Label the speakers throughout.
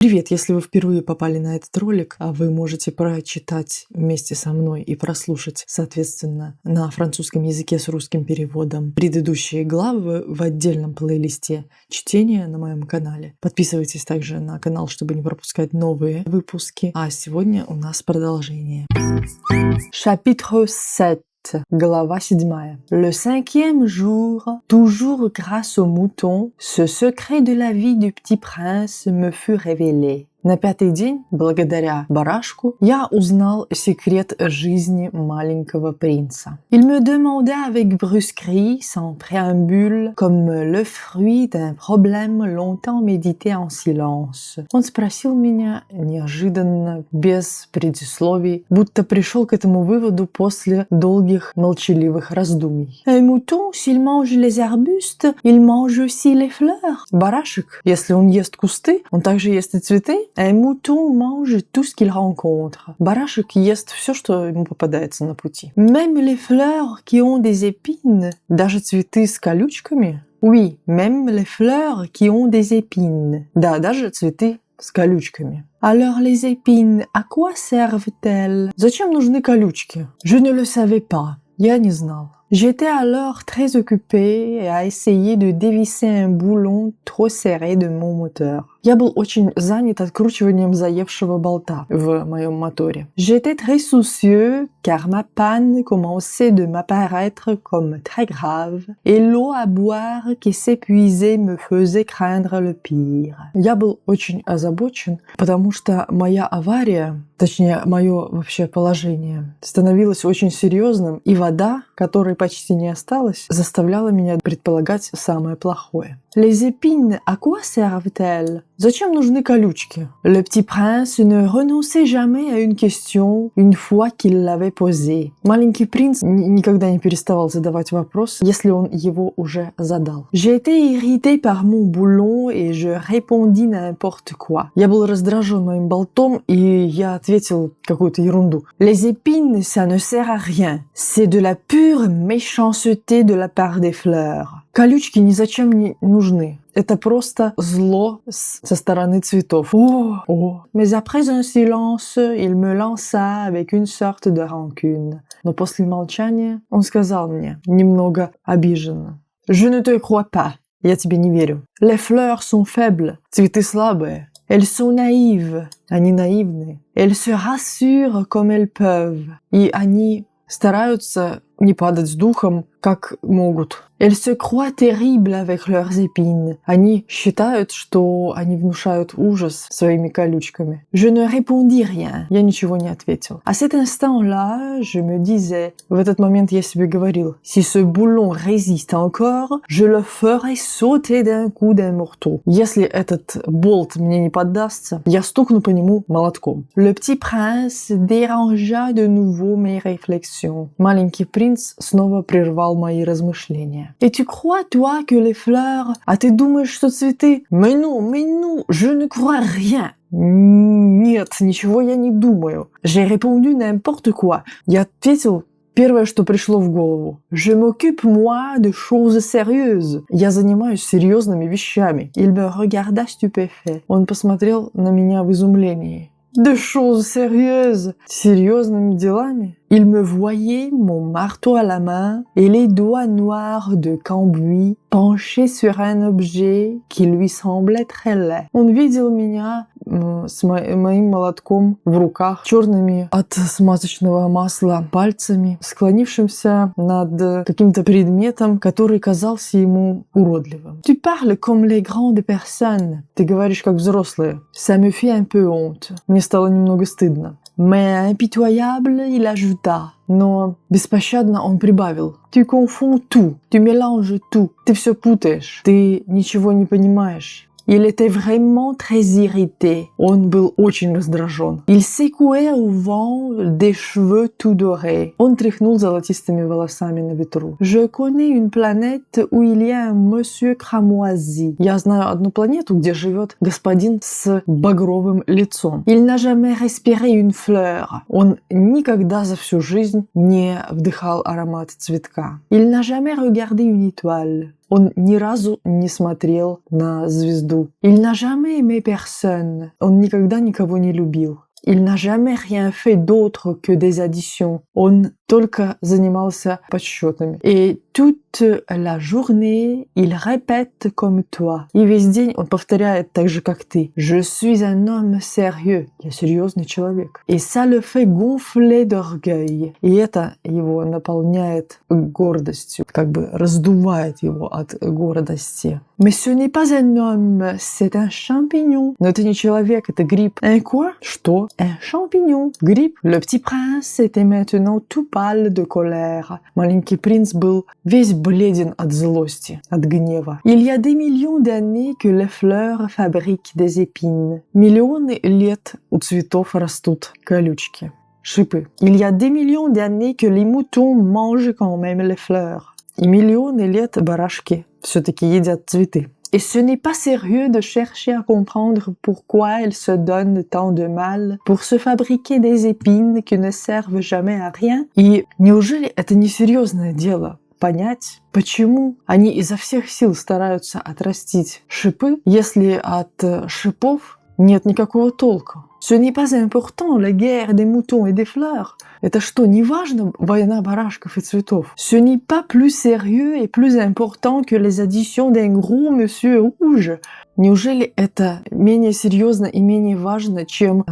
Speaker 1: Привет! Если вы впервые попали на этот ролик, вы можете прочитать вместе со мной и прослушать, соответственно, на французском языке с русским переводом предыдущие главы в отдельном плейлисте чтения на моем канале. Подписывайтесь также на канал, чтобы не пропускать новые выпуски. А сегодня у нас продолжение. Chapitre 7. Глава 7. Le 5e jour, toujours grâce au mouton, ce secret de la vie du petit prince me fut révélé. На 5-й день, благодаря барашку, я узнал секрет жизни маленького принца. Il me demanda avec brusquerie, sans préambule, comme le fruit d'un problème longtemps médité en silence. Он спросил меня неожиданно, без предисловий, будто пришел к этому выводу после долгих молчаливых раздумий. Un mouton, s'il mange les arbustes, il mange aussi les fleurs. Барашек, если он ест кусты, он также ест и цветы. Un mouton mange tout ce qu'il rencontre. Барашек ест все, что ему попадается на пути. Même les fleurs qui ont des épines. Даже цветы с колючками. Oui, même les fleurs qui ont des épines. Да, даже цветы с колючками. Alors les épines, à quoi servent-elles? Зачем нужны колючки? Je ne le savais pas. Я не знал. J'étais alors très occupée à essayer de dévisser un boulon trop serré de mon moteur. Я был очень занят откручиванием заевшего болта в моем моторе. J'étais très soucieux car ma panne commençait de m'apparaître comme très grave et l'eau à boire qui s'épuisait me faisait craindre le pire. Я был очень озабочен, потому что моя авария, точнее, мое вообще положение, становилось очень серьезным, и вода, которой почти не осталось, заставляла меня предполагать самое плохое. Les épines, à quoi servent-elles? Зачем нужны колючки? Le petit prince ne renonçait jamais à une question une fois qu'il l'avait posée. Маленький принц никогда не переставал задавать вопрос, если он его уже задал. J'ai été irritée par mon boulon et je répondis n'importe quoi. Я был раздражен моим болтом, и я ответил какую-то ерунду. Les épines, ça ne sert à rien. C'est de la pure méchanceté de la part des fleurs. Колючки ни зачем не нужны. Это просто зло со стороны цветов. Mais après un silence, il me lança avec une sorte de rancune. Но после молчания он сказал мне, немного обиженно: Je ne te crois pas. Я тебе не верю. Les fleurs sont faibles. Цветы слабые. Elles sont naïves. Они наивные. Elles se rassurent comme elles peuvent. И они стараются не падать с духом, как могут. Elles se croient terribles avec leurs épines. Они считают, что они внушают ужас своими колючками. Je ne répondis rien. Я ничего не ответил. À cet instant-là, je me disais, в этот момент я себе говорил, si ce boulon résiste encore, je le ferai sauter d'un coup d'un marteau. Если этот болт мне не поддастся, я стукну по нему молотком. Le petit prince dérangea de nouveau mes réflexions. Маленький принц снова прервал мои размышления. Et tu crois, toi, que les fleurs... А ты думаешь, что цветы... Mais non, je ne crois rien. Нет, ничего я не думаю. J'ai répondu n'importe quoi. Я ответил первое, что пришло в голову. Je m'occupe, moi, de choses sérieuses. Я занимаюсь серьезными вещами. Il me regarda stupéfait. Он посмотрел на меня в изумлении. De choses sérieuses. Серьезными делами? Il me voyait, mon marteau à la main, et les doigts noirs de Cambouis penchés sur un objet qui lui semblait très laid. Он видел меня с моим молотком в руках, черными от смазочного масла пальцами, склонившимся над каким-то предметом, который казался ему уродливым. Tu parles comme les grandes personnes. Ты говоришь как взрослые. Ça me fait un peu honte. Мне стало немного стыдно. Mais impitoyable, il ajouta. Но беспощадно он прибавил. Tu confonds tout. Tu mélanges tout. Ты все путаешь. Ты ничего не понимаешь. Il était vraiment très irrité. Он был очень раздражен. Il secouait au vent des cheveux tout dorés. Он тряхнул золотистыми волосами на ветру. Je connais une planète où il y a un monsieur cramoisi. Я знаю одну планету, где живет господин с багровым лицом. Il n'a jamais respiré une fleur. Он никогда за всю жизнь не вдыхал аромат цветка. Il n'a jamais regardé une étoile. Он ни разу не смотрел на звезду. Il n'a jamais aimé personne. Он никогда никого не любил. Il n'a jamais rien fait d'autre que des additions. Он только занимался подсчетами. Et toute la journée, il répète comme toi. И весь день он повторяет так же, как ты. Je suis un homme sérieux. Я серьезный человек. Et ça le fait gonfler d'orgueil. И это его наполняет гордостью, как бы раздувает его от гордости. Mais ce n'est pas un homme, c'est un champignon. Но это не человек, это гриб. Un quoi? Что? Un champignon. Гриб. Le petit prince était maintenant tout pâle de colère. Маленький принц был весь бледен от злости, от гнева. Il y a des millions d'années que les fleurs fabriquent des épines. Миллионы лет у цветов растут колючки, шипы. Il y a des millions d'années que les moutons mangent quand même les fleurs. И миллионы лет барашки все-таки едят цветы. Et ce n'est pas sérieux de chercher à comprendre pourquoi elles se donnent tant de mal pour se fabriquer des épines qui ne servent jamais à rien. И неужели это не серьезное дело? Понять, почему они изо всех сил стараются отрастить шипы, если от шипов нет никакого толку. Ce n'est pas important, la guerre des moutons et des fleurs. Это что, не важно, война барашков и цветов? Ce n'est pas plus sérieux et plus important que les additions d'un gros monsieur rouge. Неужели это менее серьезно и менее важно, чем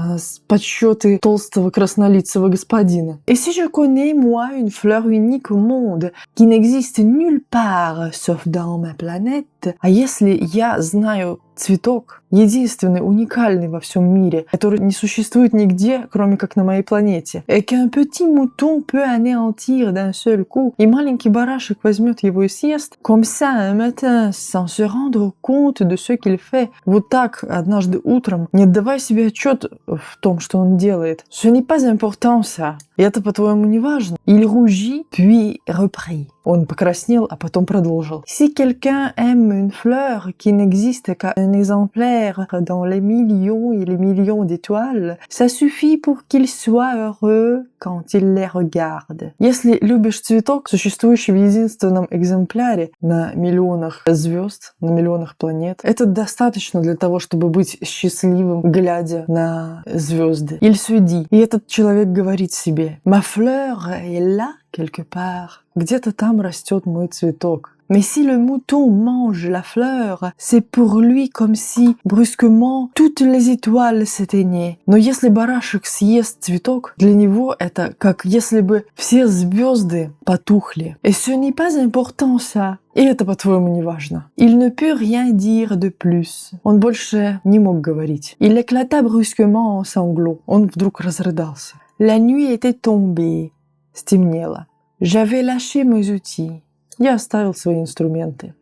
Speaker 1: подсчеты толстого краснолицего господина? Et si je connais, moi, une fleur unique au monde, qui n'existe nulle part, sauf dans ma planète, а если я знаю цветок, единственный, уникальный во всем мире, который не существует нигде, кроме как на моей планете, et qu'un petit mouton peut anéantir d'un seul coup, и маленький барашек возьмет его и съест, comme ça un matin, sans se rendre compte de ce qu'il fait, вот так однажды утром, не отдавая себе отчет в том, что он делает. Ce n'est pas important ça. И это, по-твоему, не важно? Il rougit, puis reprit. Он покраснел, а потом продолжил. Si quelqu'un aime une fleur qui n'existe qu'un exemplaire dans les millions et les millions d'étoiles, ça suffit pour qu'il soit heureux quand il les regarde. Если любишь цветок, существующий в единственном экземпляре на миллионах звезд, на миллионах планет, это достаточно для того, чтобы быть счастливым, глядя на звезды. Il se dit. И этот человек говорит себе: Ma fleur est là quelque part. Где-то там растет мой цветок. Mais si le mouton mange la fleur, c'est pour lui comme si, brusquement, toutes les étoiles s'éteignaient. Но если барашек съест цветок, для него это как если бы все звезды потухли. Et ce n'est pas important ça. И это, по-твоему, не важно. Il ne peut rien dire de plus. Он больше не мог говорить. Il éclata brusquement en sanglots. Он вдруг разрыдался. La nuit était tombée. Стемнело. J'avais lâché mes outils. Я оставил свои инструменты.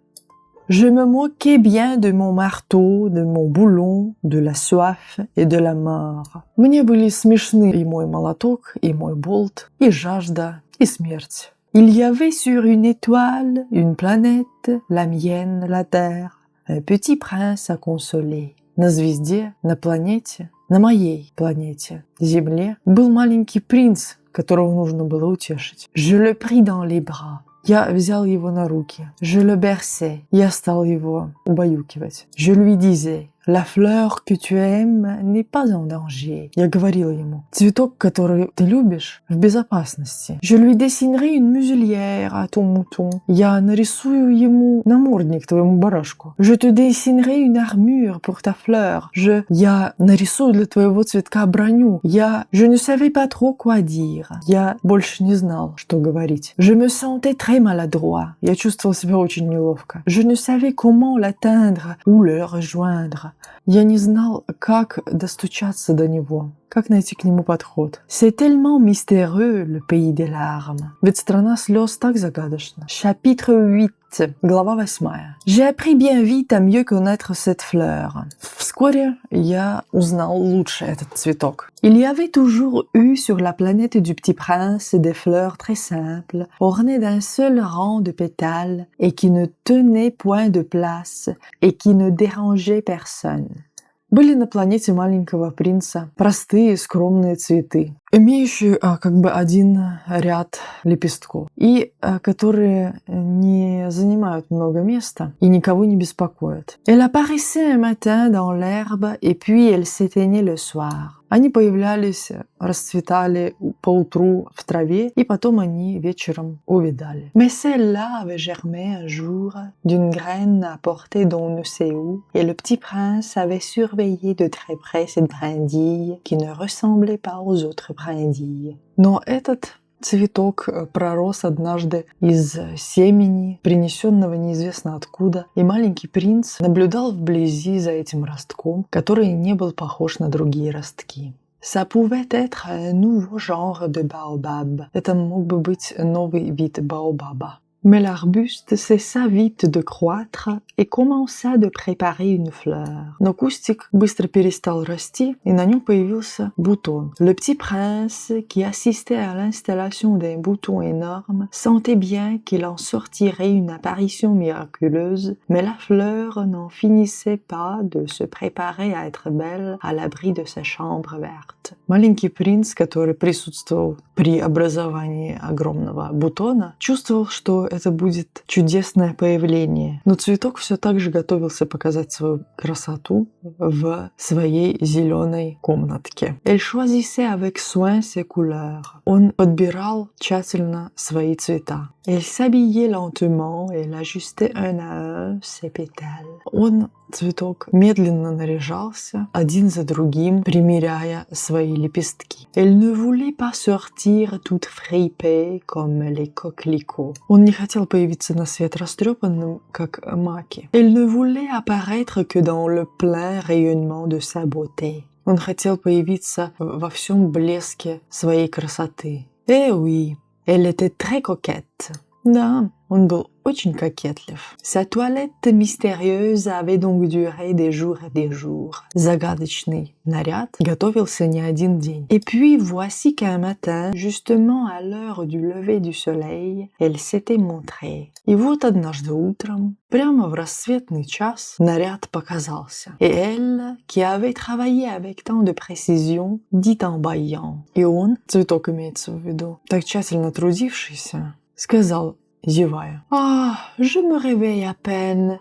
Speaker 1: Je me moquais bien de mon marteau, de mon boulon, de la soif et de la mort. Мне были смешны и мой молоток, и мой болт, и жажда, и смерть. Il y avait sur une étoile, une planète, la mienne, la terre, un petit prince à consoler. На звезде, на планете, на моей планете, Земле, был маленький принц, которого нужно было утешить. Je le pris dans les bras. Я взял его на руки. Je le berçais. Я стал его убаюкивать. Je lui disais: La fleur que tu aimes n'est pas en danger. Я говорила ему: цветок, который ты любишь, в безопасности. Je lui dessinerai une muselière à ton mouton. Я нарисую ему намордник твоему барашку. Je te dessinerai une armure pour ta fleur. Я нарисую для твоего цветка броню. Je ne savais pas trop quoi dire. Я больше не знал, что говорить. Je me sentais très maladroit. Я чувствовал себя очень неловко. Je ne savais comment l'atteindre ou le rejoindre. Я не знал, как достучаться до него, как найти к нему подход. C'est tellement mystérieux, le pays des larmes. Ведь страна слез так загадочна. Chapitre 8. Глава 8. J'ai appris bien vite à mieux connaître cette fleur. Вскоре я узнал лучше этот цветок. Il y avait toujours eu sur la planète du Petit Prince des fleurs très simples, ornées d'un seul rang de pétales et qui ne tenaient point de place et qui ne dérangeaient personne. Были на планете маленького принца простые скромные цветы, имеющие как бы один ряд лепестков и которые не занимают много места и никого не беспокоят. Elle apparaissait un matin dans l'herbe et puis elle s'éteignait le soir. Они появлялись, расцветали поутру в траве, и потом они вечером увядали. Mais celle-là avait germé un jour d'une graine apportée d'on ne sait où, et le petit prince avait surveillé de très près cette brindille qui ne ressemblait pas aux autres brindilles. Но этот цветок пророс однажды из семени, принесенного неизвестно откуда, и маленький принц наблюдал вблизи за этим ростком, который не был похож на другие ростки. Ça pouvait être un nouveau genre de baobab. Это мог бы быть новый вид баобаба. Mais l'arbuste cessa vite de croître et commença de préparer une fleur. Но кустик быстро перестал расти, и на нем появился бутон. Le petit prince, qui assistait à l'installation d'un bouton énorme, sentait bien qu'il en sortirait une apparition miraculeuse, mais la fleur n'en finissait pas de se préparer à être belle à l'abri de sa chambre verte. Маленький принц, который присутствовал при образовании огромного бутона, чувствовал, что это будет чудесное появление. Но цветок все так же готовился показать свою красоту в своей зеленой комнатке. Elle choisissait avec soin ses couleurs. Он подбирал тщательно свои цвета. Elle s'habillait lentement et elle ajustait un à un ses pétales. Он, цветок, медленно наряжался, один за другим, примеряя свои лепестки. Elle ne voulait pas sortir toute fripée comme les coquelicots. Он не хотел появиться на свет растрепанным, как маки. Elle ne voulait apparaître que dans le plein rayonnement de sa beauté. Он хотел появиться во всем блеске своей красоты. Eh oui, elle était très coquette. Да, он был очень кокетлив. Sa toilette mystérieuse avait donc duré des jours et des jours. Загадочный наряд готовился не один день. Et puis voici qu'un matin, justement à l'heure du lever du soleil, elle s'était montrée. И вот однажды утром, прямо в рассветный час, наряд показался. Et elle, qui avait travaillé avec tant de précision, dit en bâillant. И он, цветок имеется в виду, так тщательно трудившийся, сказал, зевая: «Ah, je me réveille à peine.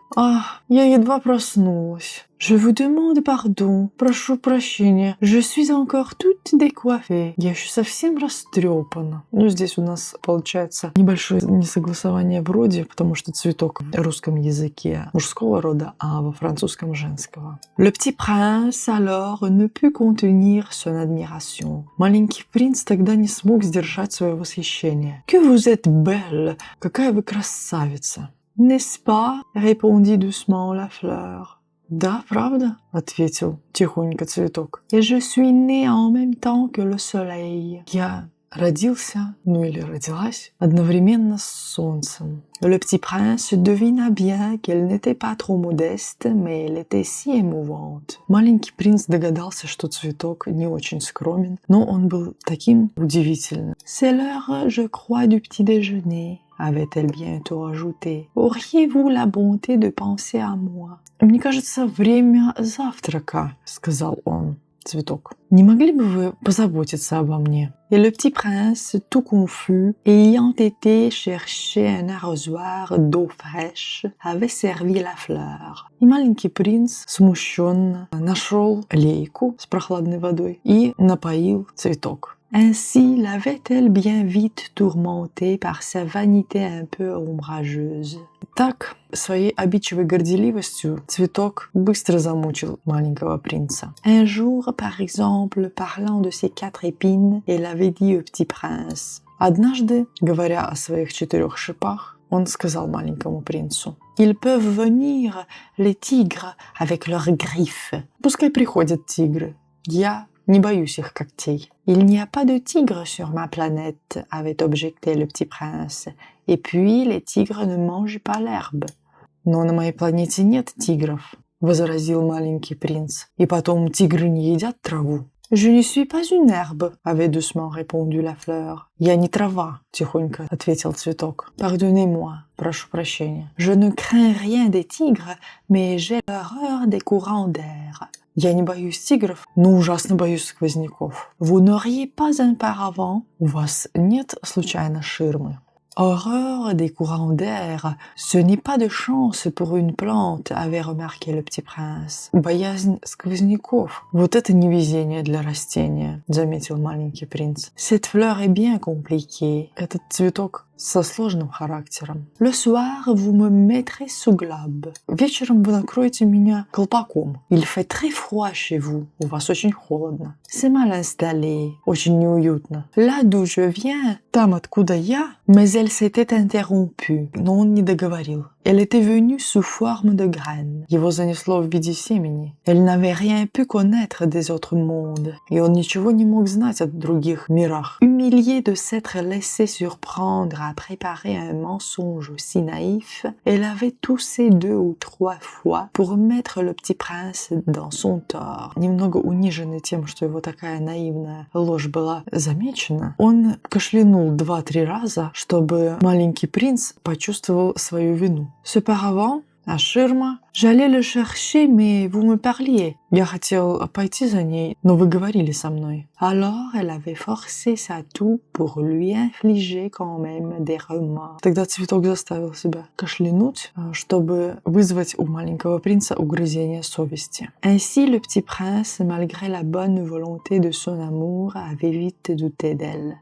Speaker 1: Я едва проснулась. Je vous demande pardon. Прошу прощения. Je suis encore toute décoiffée. Я еще совсем растрепана». Ну, здесь у нас получается небольшое несогласование в роде, потому что цветок в русском языке мужского рода, а во французском женского. Le petit prince alors ne put contenir son admiration. Маленький принц тогда не смог сдержать свое восхищение. Que vous êtes belle. Какая вы красавица. N'est-ce pas? Répondit doucement la fleur. «Да, правда?» — ответил тихонько цветок. «Et je suis née en même temps que le soleil». Я родился, или родилась, одновременно с солнцем. Le petit prince devina bien qu'elle n'était pas trop modeste, mais elle était si émouvante. Маленький принц догадался, что цветок не очень скромен, но он был таким удивительным. C'est l'heure, je crois, du petit déjeuner. Avait-elle bientôt ajouté. Auriez-vous la bonté de penser à moi? Мне кажется, время завтрака, сказал он, цветок. Не могли бы вы позаботиться обо мне? Et le petit prince, tout confus, ayant été chercher un arrosoir d'eau fraîche, avait servi la fleur. И маленький принц смущенно нашел лейку с прохладной водой и напоил цветок. Ainsi l'avait-elle bien vite tourmentée par sa vanité un peu ombrageuse. Так, своей обидчивой горделивостью цветок быстро замучил маленького принца. Un jour, par exemple, parlant de ses 4 épines, elle avait dit au petit prince. Однажды, говоря о своих 4 шипах, он сказал маленькому принцу: Ils peuvent venir, les tigres, avec leurs griffes. Пускай приходят тигры. Я не боюсь их когтей. Il n'y a pas de tigre sur ma planète, avait objecté le petit prince. Et puis, les tigres ne mangent pas l'herbe. Но на моей планете нет тигров, возразил маленький принц. И потом, тигры не едят траву. Je ne suis pas une herbe, avait doucement répondu la fleur. Я не трава, тихонько ответил цветок. Pardonnez-moi, прошу прощения. Je ne crains rien des tigres, mais j'ai horreur des courants d'air. Я не боюсь тигров, но ужасно боюсь сквозняков. Vous n'auriez pas un paravent? У вас нет случайно ширмы? Horreur des courants d'air, ce n'est pas de chance pour une plante, avait remarqué le petit prince. Боязнь сквозняков. Вот это невезение для растения, заметил маленький принц. Cette fleur est bien compliquée. Этот цветок со сложным характером. Le soir, vous me mettrez sous glabe. Вечером вы накроете меня колпаком. Il fait très froid chez vous. У вас очень холодно. C'est mal installé. Очень неуютно. Là d'où je viens, там, откуда я, mais elle s'était interrompue. Но он не договорил. Elle était venue sous forme de graines. Его занесло в виде семени. Elle n'avait rien pu connaître des autres mondes. И он ничего не мог знать о других мирах. Humiliée de s'être laissée surprendre à préparer un mensonge aussi naïf, elle avait toussé 2 ou 3 fois pour mettre le petit prince dans son tort. Немного униженный тем, что его такая наивная ложь была замечена, он кашлянул 2-3 раза, чтобы маленький принц почувствовал свою вину. Ce paravent, а ширма, j'allais le chercher, mais vous me parliez. Я хотел пойти за ней, но вы говорили со мной. Alors, elle avait forcé sa toux pour lui infliger quand même des remords. Тогда цветок заставил себя кашлянуть, чтобы вызвать у маленького принца угрызение совести. Ainsi, le petit prince, malgré la bonne volonté de son amour, avait vite douté d'elle.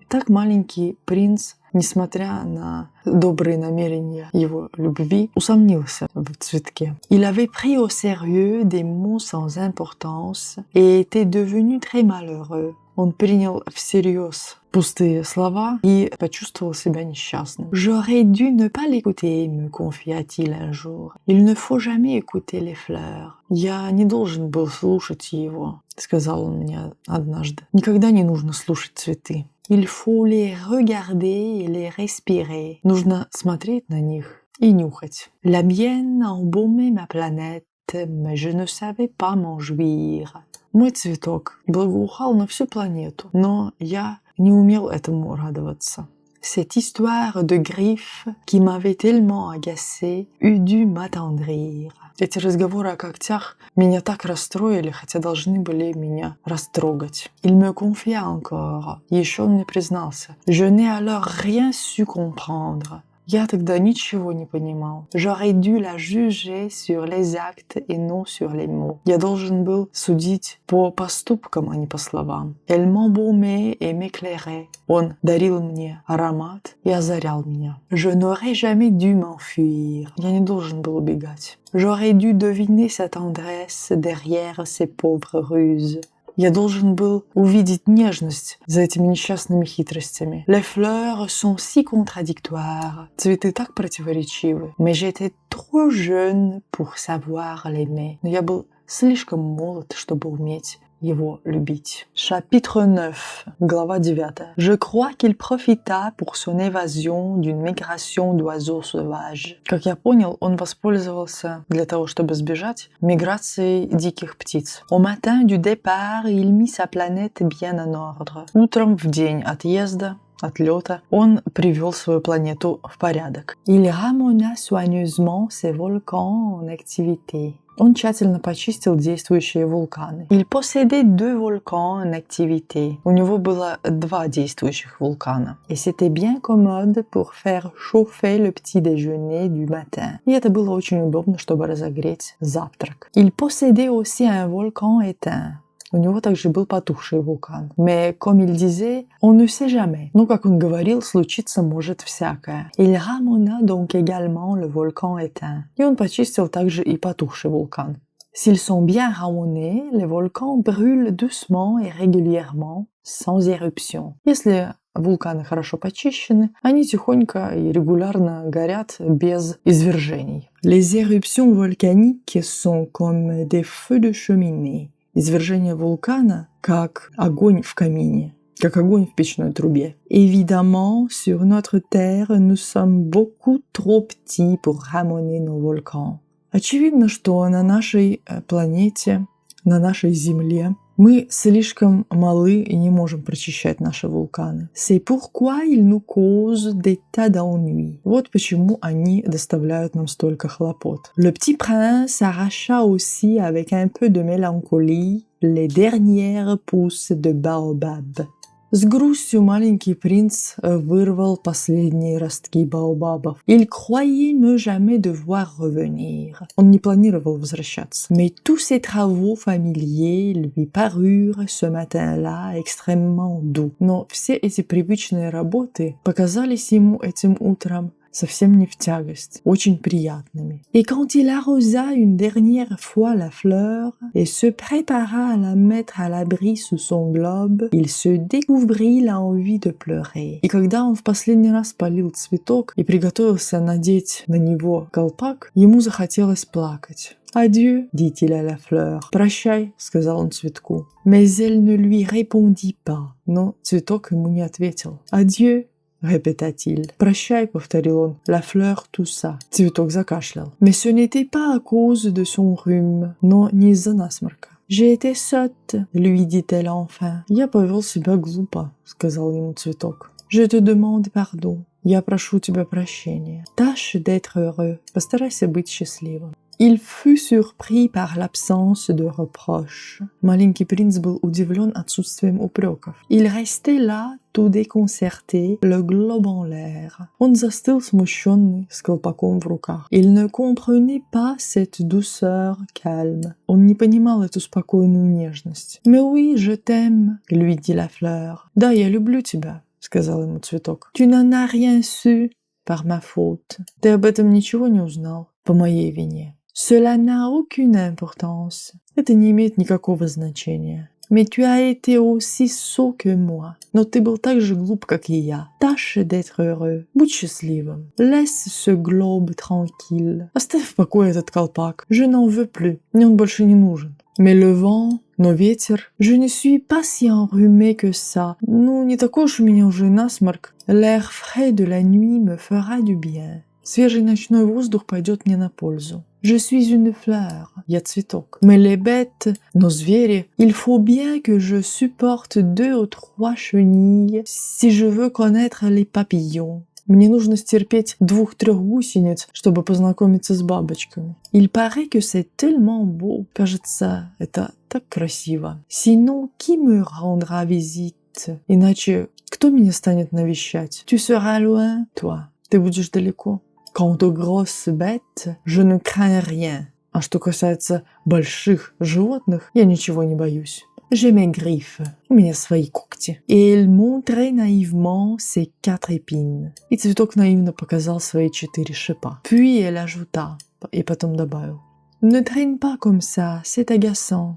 Speaker 1: Так маленький принц, несмотря на добрые намерения его любви, усомнился в цветке. Il avait pris au sérieux des mots sans importance et était devenu très malheureux. Он принял всерьез пустые слова и почувствовал себя несчастным. J'aurais dû ne pas l'écouter, me confia-t-il un jour. Il ne faut jamais écouter les fleurs. Я не должен был слушать его, сказал он мне однажды. Никогда не нужно слушать цветы. Il faut les regarder et les respirer. Нужно смотреть на них и нюхать. La mienne embaumait ma planète, mais je ne savais pas m'en jouir. Мой цветок благоухал на всю планету, но я не умел этому радоваться. Cette histoire de griffes qui m'avait tellement agacé eût dû m'attendrir. Эти разговоры о когтях меня так расстроили, хотя должны были меня растрогать. Il me confia encore. Еще он мне признался. Je n'ai alors rien su comprendre. Я тогда ничего не понимал. J'aurais dû la juger sur les actes et non sur les mots. Я должен был судить по поступкам, а не по словам. Elle m'embaumait et m'éclairait. Он дарил мне аромат и озарял меня. Je n'aurais jamais dû m'enfuir. Я не должен был убегать. J'aurais dû deviner sa tendresse derrière ses pauvres ruses. Я должен был увидеть нежность за этими несчастными хитростями. Les fleurs sont si contradictoires. Цветы так противоречивы. Mais j'étais trop jeune pour savoir l'aimer. Но я был слишком молод, чтобы уметь его любить. Chapitre 9, глава 9. Je crois qu'il profita pour son évasion d'une migration d'oiseaux sauvages. Как я понял, он воспользовался для того, чтобы сбежать, миграцией диких птиц. Au matin du départ, il mit sa planète bien en ordre. Утром в день отъезда, отлета, он привел свою планету в порядок. Il ramena soigneusement ses volcans en activité. Он тщательно почистил действующие вулканы. Il possédait 2 volcans en activité. У него было 2 действующих вулкана. Et c'était bien commode pour faire chauffer le petit déjeuner du matin. И это было очень удобно, чтобы разогреть завтрак. Il possédait aussi un volcan éteint. У него также был потухший вулкан. Mais, comme il disait, on ne sait jamais. Но, как он говорил, случиться может всякое. Il ramena donc également le volcan éteint. И он почистил также и потухший вулкан. S'ils sont bien ramonés, les volcans brûlent doucement et régulièrement, sans éruption. Если вулканы хорошо почищены, они тихонько и регулярно горят без извержений. Les éruptions volcaniques sont comme des feux de cheminée. Извержение вулкана как огонь в камине, как огонь в печной трубе. Évidemment, sur notre terre, nous sommes beaucoup trop petits pour ramener nos volcans. Очевидно, что на нашей планете, на нашей Земле Мы слишком малы и не можем прочищать наши вулканы. C'est pourquoi ils nous causent des tas d'ennuis. Вот почему они доставляют нам столько хлопот. Le petit prince arracha aussi avec un peu de mélancolie les dernières pousses de baobab. С грустью маленький принц вырвал последние ростки баобабов. Il croyait ne jamais devoir revenir. Он не планировал возвращаться. Mais tous ces travaux familiers lui parurent ce matin-là extrêmement doux. Но все эти привычные работы показались ему этим утром совсем не в тягость, очень приятными. Et quand il arrosa une dernière fois la fleur et se prépara à la mettre à l'abri sous son globe, il se découvrit l'envie de pleurer. И когда он в последний раз полил цветок и приготовился надеть на него колпак, ему захотелось плакать. «Adieu», dit-il à la fleur. «Прощай», — сказал он цветку. Mais elle ne lui répondit pas. Но цветок ему не ответил. «Adieu», répéta-t-il. «Прощай», — повторил он. «La fleur toussa». Цветок закашлял. Mais ce n'était pas à cause de son rhume, но не из-за насморка. «J'ai été sotte», lui dit-elle enfin. «Я повел себя глупо», — сказал ему цветок. «Je te demande pardon». «Я прошу тебя прощения». «Tâche d'être heureux». «Постарайся быть счастливым». Il fut surpris par l'absence de reproches. Маленький принц был удивлен отсутствием упреков. Il restait là, tout déconcerté, le globe en l'air. Он застыл смущенный, с колпаком в руках. Il ne comprenait pas cette douceur calme. Он не понимал эту спокойную нежность. Mais oui, je t'aime, lui dit la fleur. Да, я люблю тебя, сказал ему цветок. Tu n'en as rien su par ma faute. Ты об этом ничего не узнал по моей вине. Cela n'a aucune importance. Это не имеет никакого значения. Mais tu as été aussi sot que moi. Но ты был так же глуп, как и я. Tâche d'être heureux. Будь счастливым. Laisse ce globe tranquille. Оставь в покое этот колпак. Je n'en veux plus. Мне он больше не нужен. Mais le vent, но ветер. Je ne suis pas si enrhumé que ça. Ну, не такой уж у меня уже насморк. L'air frais de la nuit me fera du bien. Свежий ночной воздух пойдет мне на пользу. Je suis une fleur. Я цветок. Mais les bêtes, но звери, il faut bien que je supporte 2 ou 3 chenilles si je veux connaître les papillons. Мне нужно стерпеть 2-3 гусениц, чтобы познакомиться с бабочками. Il paraît que c'est tellement beau. Кажется, это так красиво. Sinon, qui me rendra visite? Иначе, кто меня станет навещать? Tu seras loin, toi. Ты будешь далеко. Quant aux grosses bêtes, je ne crains rien. А что касается больших животных, я ничего не боюсь. J'ai mes griffes. У меня свои когти. Et il montrait naïvement ses 4 épines. И цветок наивно показал свои 4 шипа. Puis elle ajouta, и потом добавил. Ne traîne pas comme ça, c'est agaçant.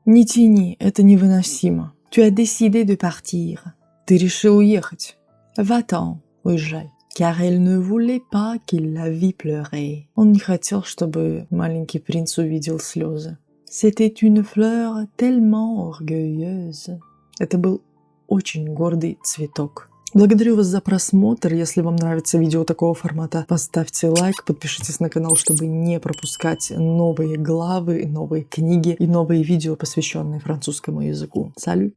Speaker 1: Не тяни, это невыносимо. Tu as décidé de partir. Ты решил уехать. Va-t'en, уезжай. Car elle ne voulait pas qu'il la vît pleurer. Он не хотел, чтобы маленький принц увидел слезы. C'était une fleur tellement orgueilleuse. Это был очень гордый цветок. Благодарю вас за просмотр. Если вам нравится видео такого формата, поставьте лайк, подпишитесь на канал, чтобы не пропускать новые главы, новые книги и новые видео, посвященные французскому языку. Салют!